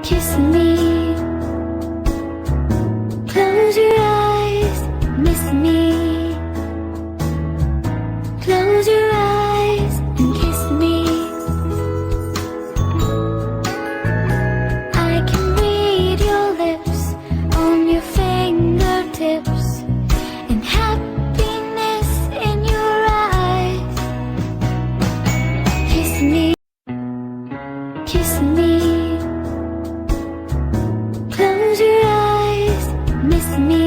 kiss me. Close your eyes, miss me. Close your eyes and kiss me. I can read your lips on your fingertips, and happiness in your eyes. Kiss me, kiss me. Close your eyes, miss me.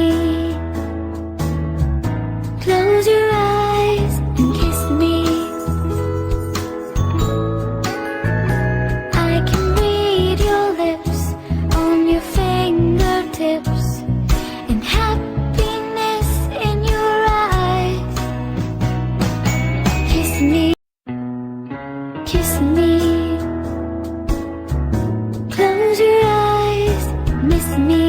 Close your eyes and kiss me. I can read your lips on your fingertips, and happiness in your eyes. Kiss me, kiss me. Close your eyes, miss me.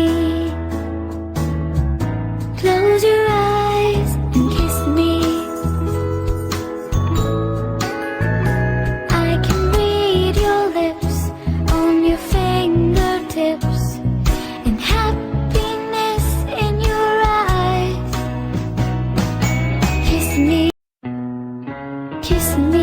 Close your eyes and kiss me. I can read your lips on your fingertips, and happiness in your eyes. Kiss me, kiss me.